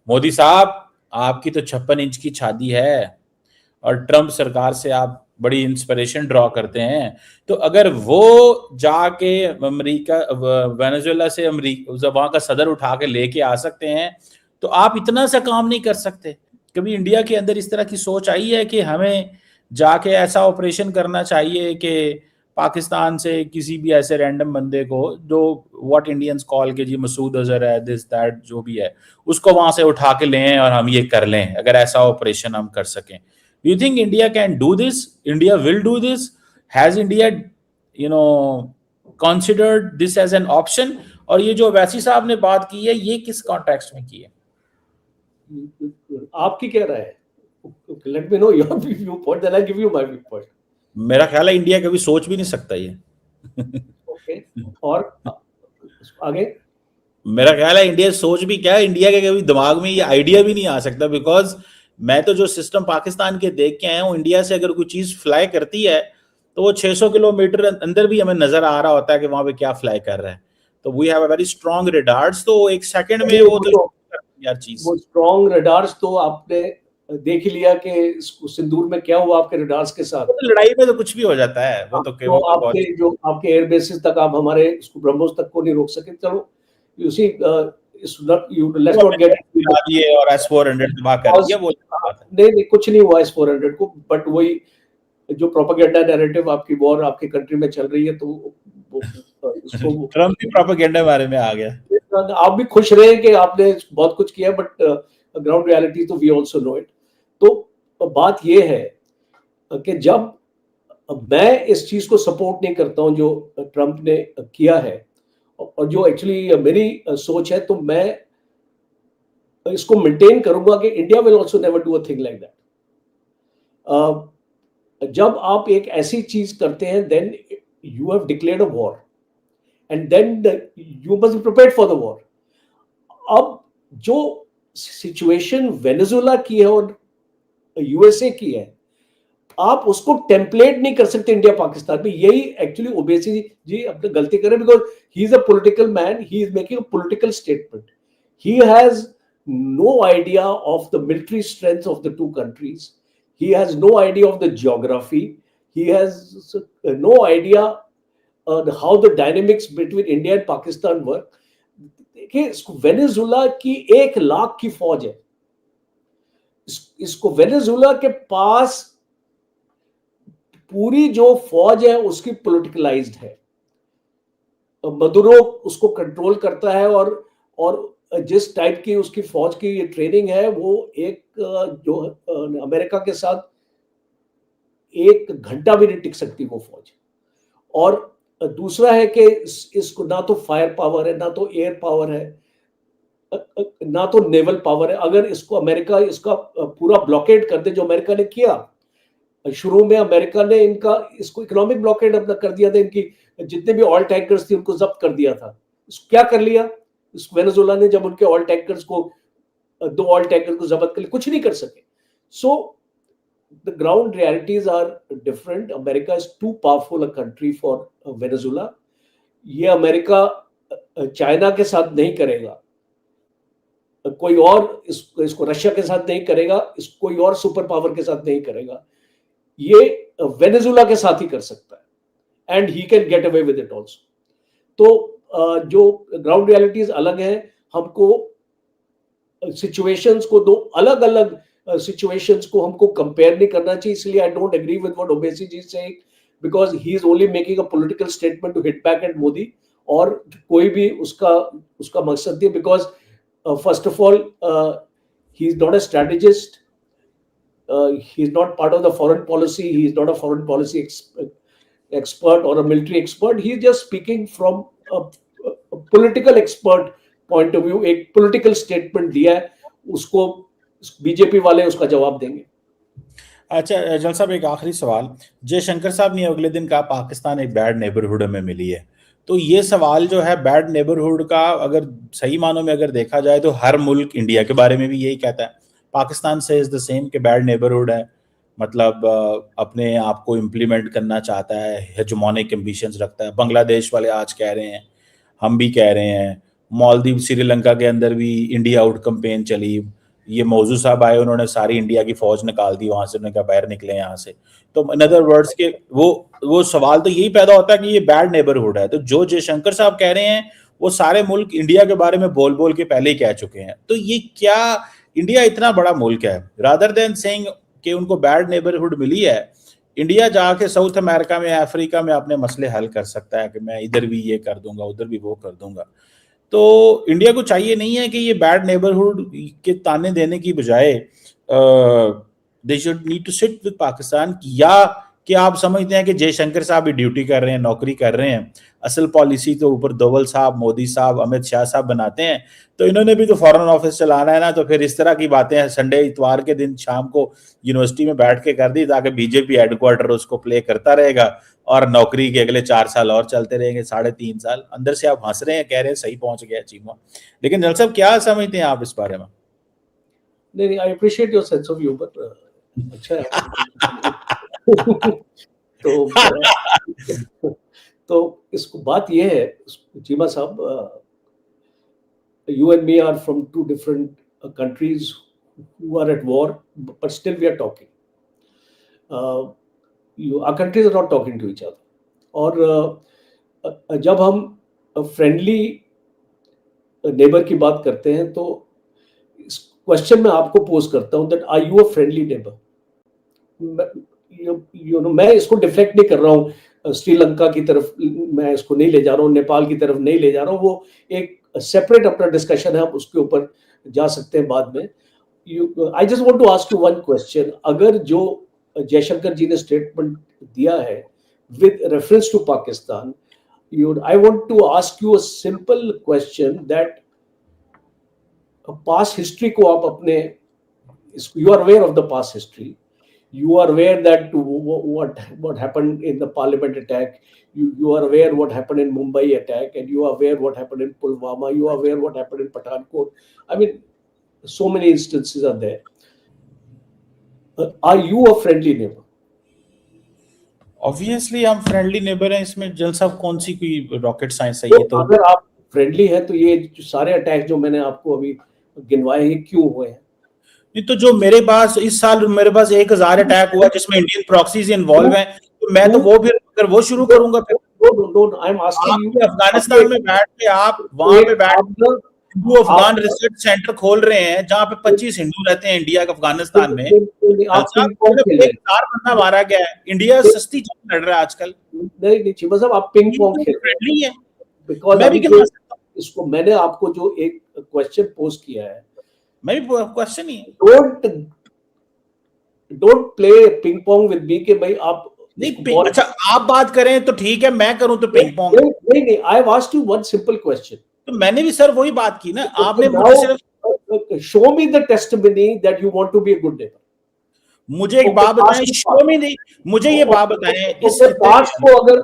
मोदी साहब, आपकी तो 56 इंच की छाती है और ट्रंप सरकार से आप बड़ी इंस्पिरेशन ड्रॉ करते हैं। तो अगर वो जाके अमेरिका वेनेजुएला से अमेरिका वहां का सदर उठा के लेके आ सकते हैं, तो आप इतना सा काम नहीं कर सकते? कभी इंडिया के अंदर इस तरह की सोच आई है कि हमें जाके ऐसा ऑपरेशन करना चाहिए कि पाकिस्तान से किसी भी ऐसे रैंडम बंदे को जो व्हाट इंडियंस कॉल के जी मसूद अजहर है, दिस दैट जो भी है, उसको वहां से उठा के लें और हम ये कर लें, अगर ऐसा ऑपरेशन हम कर सकें? Do you think India can do this? India will do this? Has India, you know, considered this as an option? और ये जो वैसी साहब ने बात की है, ये किस कॉन्टेक्स्ट में की है? आपकी क्या राय है? Let me know your viewpoint, then I give you my viewpoint. मेरा ख्याल है इंडिया कभी सोच भी नहीं सकता ये। ओके, और आगे? मेरा ख्याल है इंडिया सोच भी क्या है, इंडिया के कभी दिमाग में ये आइडिया भी नहीं आ सकता, बिकॉज मैं तो जो सिस्टम पाकिस्तान के देख के आया हूँ, इंडिया से अगर कोई चीज फ्लाई करती है तो वो 600 किलोमीटर अंदर भी हमें नजर आ रहा होता है कि वहां पे क्या फ्लाई कर रहा है। तो we have a very strong radars, तो एक सेकंड में वो तो यार चीज, वो स्ट्रॉन्ग रडार्स तो आपने देख ही लिया कि सिंदूर में क्या हुआ आपके रडार्स के साथ। तो लड़ाई में तो कुछ भी हो जाता है, वो तो तो आपके जो आपके एयर बेसिस तक आप हमारे ब्रह्मोस तक को नहीं रोक सके। चलो, you see, let's not get दिए और S-400 तबाह कर दिया, वो बात है। नहीं, कुछ नहीं हुआ S-400 को, बट वही जो प्रोपेगेंडा नैरेटिव आपकी वॉर आपकी कंट्री में चल रही है, तो उसको ट्रम्प भी प्रोपेगेंडा बारे में आ गया। आप भी खुश रहे कि आपने बहुत कुछ किया, बट ग्राउंड रियलिटी तो वी आल्सो नो इट। तो बात ये है कि जब मैं इस चीज को सपोर्ट नहीं करता हूं जो ट्रंप ने किया है, और जो एक्चुअली मेरी सोच है, तो मैं इसको मेंटेन करूंगा कि India will also never do a thing like that. जब आप एक ऐसी चीज करते हैं, then you have declared a war and then you must be prepared for the war. अब जो सिचुएशन वेनेजुएला की है और यूएसए की है, आप उसको टेम्पलेट नहीं कर सकते इंडिया पाकिस्तान में। यही एक्चुअली ओबेसी जी अपने गलती कर रहे हैं, because he is a political man, he is making a political statement. He has no idea of the military strength of the two countries. He has no idea of the geography. He has no idea how the dynamics between India and Pakistan work. देखिए, Venezuela की 1 लाख की फौज है। इसको Venezuela के पास पूरी जो फौज है उसकी पॉलिटिकलाइज्ड है। मदुरो उसको कंट्रोल करता है, और जिस टाइप की उसकी फौज की ट्रेनिंग है, वो एक जो अमेरिका के साथ 1 घंटा भी नहीं टिक सकती वो फौज। और दूसरा है कि इसको ना तो फायर पावर है, ना तो एयर पावर है, ना तो नेवल पावर है। अगर इसको अमेरिका इसका पूरा ब्लॉकेड कर दे, जो अमेरिका ने किया शुरू में, अमेरिका ने इसको इकोनॉमिक ब्लॉकेड अपना कर दिया था। इनकी जितने भी ऑयल टैंकर्स थी उनको जब्त कर दिया था। क्या कर लिया वेनेजुएला ने? जब उनके ऑयल टैंकर्स को 2 ऑयल टैंकर को जब्त कर लिया, कुछ नहीं कर सके। So the ground realities are different. America is too powerful a country for Venezuela. ये अमेरिका चाइना के साथ नहीं करेगा, कोई और इसको रशिया के साथ नहीं करेगा, कोई और सुपर पावर के साथ नहीं करेगा। ये वेनेजुएला के साथ ही कर सकता है, and he can get away with it also. तो जो ग्राउंड रियलिटीज अलग है, हमको सिचुएशंस को, 2 अलग अलग सिचुएशंस को हमको कंपेयर नहीं करना चाहिए। इसलिए I don't agree with what Owaisi ji saying, because he is only making a political statement to hit back at Modi, और कोई भी उसका मकसद नहीं। Because first of all, he is not a strategist, he is not part of the foreign policy, he is not a foreign policy expert or a military expert. He is just speaking from a political expert point of view। एक political statement दिया है, उसको BJP वाले उसका जवाब देंगे। अच्छा जल साहब, एक आखिरी सवाल। जयशंकर साहब ने अगले दिन कहा पाकिस्तान एक बैड नेबरहुड में मिली है, तो ये सवाल जो है बैड नेबरहुड का, अगर सही मानों में अगर देखा जाए तो हर मुल्क इंडिया के बारे में भी यही कहता है। पाकिस्तान से इज द सेम कि बैड नेबरहुड है, मतलब अपने आप को इम्प्लीमेंट करना चाहता है, हेजेमोनिक एम्बिशंस रखता है। बांग्लादेश वाले आज कह रहे हैं, हम भी कह रहे हैं, मालदीव श्रीलंका के अंदर भी इंडिया आउट कैंपेन चली, ये मौजू साहब आए, उन्होंने सारी इंडिया की फौज निकाल दी वहां से, उन्होंने कहा बाहर निकले यहाँ से। तो इन अदर वर्ड्स के वो सवाल तो यही पैदा होता है कि ये बैड नेबरहुड है। तो जो जयशंकर साहब कह रहे हैं वो सारे मुल्क इंडिया के बारे में बोल बोल के पहले ही कह चुके हैं। तो ये क्या, इंडिया इतना बड़ा मुल्क है, रादर देन सेइंग कि उनको बैड नेबरहुड मिली है, इंडिया जाके साउथ अमेरिका में, अफ्रीका में अपने मसले हल कर सकता है कि मैं इधर भी ये कर दूंगा, उधर भी वो कर दूंगा। तो इंडिया को चाहिए नहीं है कि ये बैड नेबरहुड के ताने देने की बजाय they should need to sit with Pakistan, या कि आप समझते हैं कि जयशंकर साहब भी ड्यूटी कर रहे हैं, नौकरी कर रहे हैं, असल पॉलिसी तो ऊपर दोवल साहब, मोदी साहब, अमित शाह साहब बनाते हैं, तो इन्होंने भी तो फॉरेन ऑफिस चलाना है ना। तो फिर इस तरह की बातें संडे इतवार के दिन शाम को यूनिवर्सिटी में बैठ के कर दी ताकि बीजेपी हेडक्वार्टर उसको प्ले करता रहेगा और नौकरी के अगले 4 साल और चलते रहेंगे, 3.5 साल। अंदर से आप हंस रहे हैं, कह रहे हैं सही पहुंच गया चीमा, लेकिन जनरल साहब क्या समझते हैं आप इस बारे में? नहीं, I appreciate your sense of humour, अच्छा है। तो इसको बात ये है चीमा साहब, you and me are from two different countries who are at war, but still we are talking. Our countries are not talking to each other. और जब हम फ्रेंडली नेबर की बात करते हैं तो इस क्वेश्चन में आपको पोज करता हूं that are you a friendly neighbour? मैं इसको डिफ्लेक्ट नहीं कर रहा हूँ श्रीलंका की तरफ, मैं इसको नहीं ले जा रहा हूँ, नेपाल की तरफ नहीं ले जा रहा हूँ, वो एक सेपरेट अपना डिस्कशन है, हम उसके ऊपर जा सकते हैं बाद में। I just want to ask you one question, अगर जो जयशंकर जी ने स्टेटमेंट दिया है with reference to Pakistan, I want to ask you a simple question that past history को आप अपने, you are aware of the past history, you are aware that what happened in the parliament attack, you are aware what happened in Mumbai attack, and you are aware what happened in Pulwama, you are aware what happened in Pathankot. I mean, so many instances are there. Are you a friendly neighbor? Obviously हम friendly neighbour हैं, इसमें general साहब कौन सी कोई rocket science है? ये तो अगर आप फ्रेंडली है तो ये सारे अटैक जो मैंने आपको अभी गिनवाए हैं क्यों हुए हैं? नहीं तो जो मेरे पास इस साल मेरे पास 1000 अटैक हुआ जिसमें इंडियन प्रॉक्सीज इन्वॉल्व हैं, तो मैं तो वो फिर अगर वो शुरू करूंगा फिर I am asking you, Afghanistan में बैठ के आप वहां पे बैठ हिंदू अफगान रिसर्च सेंटर खोल रहे हैं जहां पे 25 हिंदू रहते हैं इंडिया के अफगानिस्तान में, बंदा मारा गया है, इंडिया सस्ती जंग लड़ रहा है आजकल। नहीं चीमा साहब, आप पिंग पोंग खेल रहे हैं, बिकॉज़ मैं भी खेल सकता हूं इसको। मैंने आपको जो एक क्वेश्चन पोस्ट किया है, मैं भी question he, don't play ping pong with me कि भाई आप नहीं, अच्छा आप बात करें तो ठीक है, मैं करूं तो पिंग पोंग नहीं, I have asked you one simple question. तो मैंने भी सर वही बात की ना, आपने मुझे सिर्फ show me the testimony that you want to be a good neighbour. मुझे एक बात बताएं, शो मी नहीं, मुझे ये बात बताएं, इस बात को अगर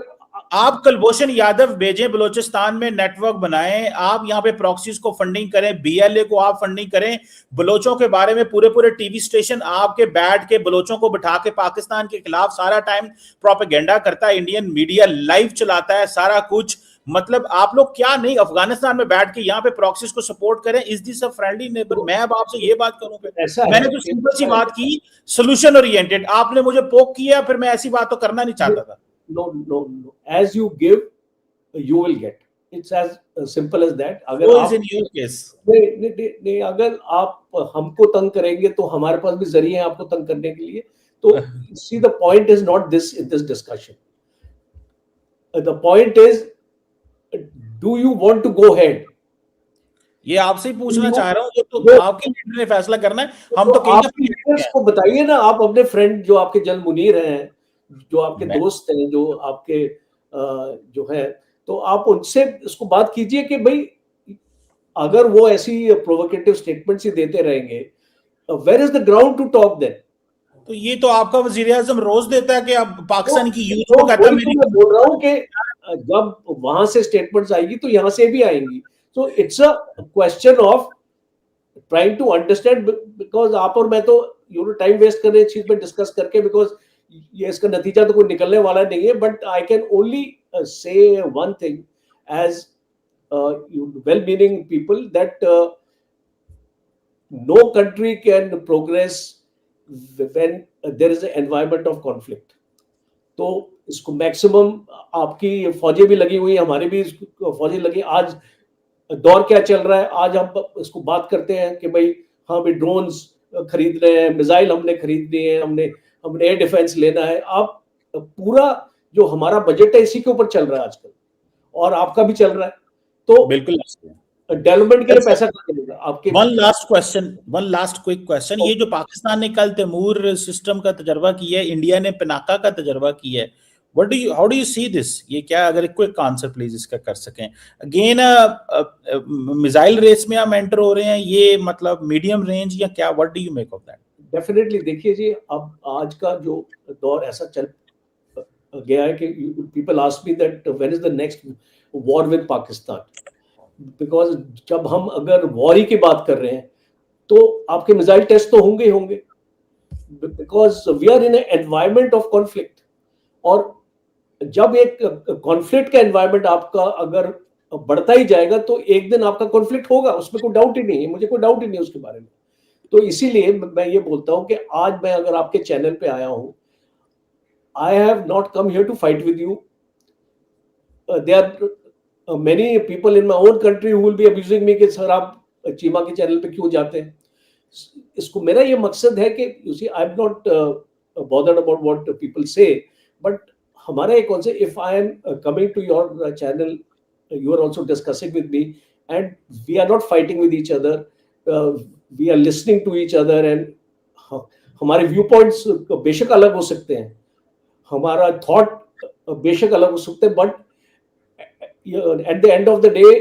आप कुलभूषण यादव भेजें बलोचिस्तान में, नेटवर्क बनाएं, आप यहाँ पे प्रॉक्सीज को फंडिंग करें, बीएलए को आप फंडिंग करें, बलोचों के बारे में पूरे पूरे टीवी स्टेशन आपके बैठ के बलोचों को बिठा के पाकिस्तान के खिलाफ सारा टाइम प्रोपेगेंडा करता है, इंडियन मीडिया लाइव चलाता है सारा कुछ, मतलब आप लोग क्या नहीं अफगानिस्तान में बैठ के यहाँ पे प्रॉक्सीज को सपोर्ट करें? Is this a friendly neighbour? मैं अब आपसे ये बात करूं फिर, मैंने तो सिंपल सी बात की, सोल्यूशन ओरिएंटेड, आपने मुझे पोक किया, फिर मैं ऐसी बात तो करना नहीं चाहता था। No. As you give, you will get. It's as simple as that. अगर आप in your case. नहीं, अगर आप हमको तंग करेंगे तो हमारे पास भी जरिए हैं आपको तंग करने के लिए। तो see, the point is not this in this discussion. The point is, do you want to go ahead? ये आपसे ही पूछना चाह रहा हूँ, तो आपके लीडर ने फैसला करना है, हम तो आपके लीडर्स को बताइए ना, आप अपने फ्रेंड जो आपके जल मुनीर हैं, जो आपके दोस्त हैं, जो आपके जो है, तो आप उनसे इसको बात कीजिए कि भाई अगर वो ऐसी प्रोवोकेटिव स्टेटमेंट्स ही देते रहेंगे, where is the ground to talk then? तो ये तो आपका वज़ीर-ए-आज़म रोज देता है कि अब पाकिस्तान की यूथ को कहता है, मैं बोल रहा हूँ कि जब वहां से स्टेटमेंट्स आएगी तो यहाँ से भी आएंगी। So it's a question of trying to understand, because आप और मैं तो टाइम वेस्ट कर रहे हैं चीज में डिस्कस करके, बिकॉज ये इसका नतीजा तो कोई निकलने वाला नहीं है। But I can only say one thing, as well-meaning people that no country can progress when there is an environment of conflict. तो इसको मैक्सिमम आपकी फौजें भी लगी हुई, हमारे भी फौजें लगी। आज दौर क्या चल रहा है, आज हम इसको बात करते हैं कि भाई हाँ भाई ड्रोन्स खरीद रहे हैं, मिसाइल हमने खरीद लिए हैं, हमने एयर डिफेंस लेना है। आप पूरा जो हमारा बजट है इसी के ऊपर चल रहा है आजकल, और आपका भी चल रहा है। तो बिल्कुल डेवलपमेंट के लिए पैसा कहाँ मिलेगा आपके? वन लास्ट क्विक क्वेश्चन, ये जो पाकिस्तान ने कल तैमूर सिस्टम का तजर्बा किया है, इंडिया ने पिनाका का तजर्बा किया है, how do you see this? ये क्या, अगर एक क्विक आंसर प्लीज इसका कर सकें। अगेन मिसाइल रेस में हम एंटर हो रहे हैं, ये मतलब मीडियम रेंज या क्या? What do you make of that? Definitely देखिए जी, अब आज का जो दौर ऐसा चल गया है कि people ask me that when is the next war with Pakistan, because जब हम अगर वॉर ही की बात कर रहे हैं तो आपके मिसाइल टेस्ट तो होंगे ही होंगे, because we are in environment of conflict. और जब एक कॉन्फ्लिक्ट का एनवायरमेंट आपका अगर बढ़ता ही जाएगा तो एक दिन आपका कॉन्फ्लिक्ट होगा, उसमें कोई डाउट ही नहीं है, मुझे कोई डाउट ही नहीं है उसके बारे में। तो इसीलिए मैं ये बोलता हूं कि आज मैं अगर आपके चैनल पे आया हूं, I have not come here to fight with you. There are many people in my own country who will be abusing me कि सर आप चीमा के चैनल पे क्यों जाते हैं। इसको मेरा ये मकसद है कि you see I am not bothered about what people say, but हमारा एक कौन से, if I am coming to your channel, you are also discussing with me and we are not fighting with each other, we are listening to each other and हमारे view points बेशक अलग हो सकते हैं, हमारा थॉट बेशक अलग हो सकते हैं, but at the end of the day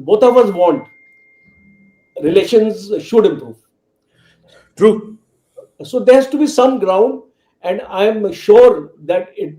both of us want relations should improve. True. So there has to be some ground, and I am sure that it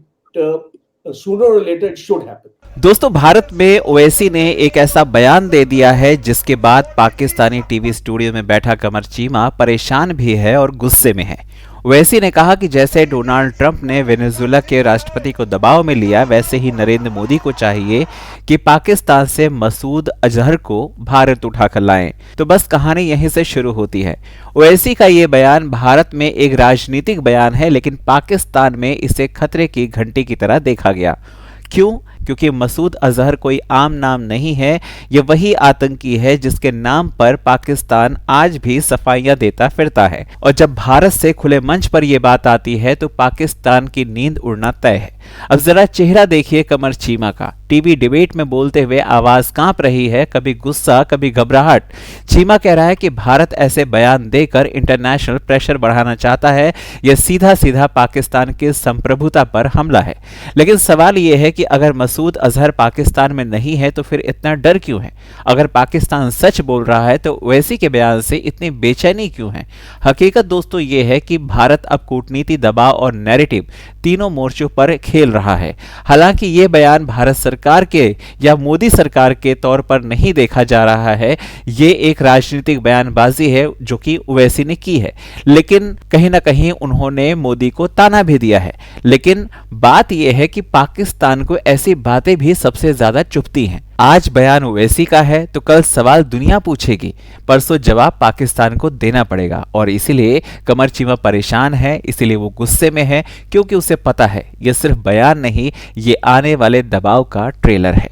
sooner or later it should happen. दोस्तों, भारत में ओवैसी ने एक ऐसा बयान दे दिया है जिसके बाद पाकिस्तानी टीवी स्टूडियो में बैठा कमर चीमा परेशान भी है और गुस्से में है। ओवैसी ने कहा कि जैसे डोनाल्ड ट्रंप ने वेनेजुएला के राष्ट्रपति को दबाव में लिया, वैसे ही नरेंद्र मोदी को चाहिए कि पाकिस्तान से मसूद अजहर को भारत उठाकर लाएं। तो बस कहानी यहीं से शुरू होती है। ओवैसी का ये बयान भारत में एक राजनीतिक बयान है, लेकिन पाकिस्तान में इसे खतरे की घंटी की तरह देखा गया। क्यों? क्योंकि मसूद अजहर कोई आम नाम नहीं है, ये वही आतंकी है जिसके नाम पर पाकिस्तान आज भी सफाइयां देता फिरता है। और जब भारत से खुले मंच पर यह बात आती है तो पाकिस्तान की नींद उड़ना तय है। अब जरा चेहरा देखिए कमर चीमा का, टीवी डिबेट में बोलते हुए आवाज कांप रही है, कभी गुस्सा कभी घबराहट। चीमा कह रहा है कि भारत ऐसे बयान देकर इंटरनेशनल प्रेशर बढ़ाना चाहता है, यह सीधा सीधा पाकिस्तान की संप्रभुता पर हमला है। लेकिन सवाल यह है कि अगर मसूद अजहर पाकिस्तान में नहीं है तो फिर इतना डर क्यों है? अगर पाकिस्तान सच बोल रहा है तो ओवैसी के बयान से इतनी बेचैनी क्यों है? हकीकत दोस्तों ये है कि भारत अब कूटनीति, दबाव और नैरेटिव तीनों मोर्चों पर खेल रहा है। हालांकि ये बयान भारत सरकार के या मोदी सरकार के तौर पर नहीं देखा जा रहा है, ये एक राजनीतिक बयानबाजी है जो कि ओवैसी ने की है। लेकिन कहीं ना कहीं उन्होंने मोदी को ताना भी दिया है। लेकिन बात यह है कि पाकिस्तान को ऐसी बातें भी सबसे ज्यादा चुभती हैं। आज बयान ओवैसी का है तो कल सवाल दुनिया पूछेगी, परसों जवाब पाकिस्तान को देना पड़ेगा। और इसीलिए कमर चीमा परेशान है, इसीलिए वो गुस्से में है, क्योंकि उसे पता है ये सिर्फ बयान नहीं, ये आने वाले दबाव का ट्रेलर है।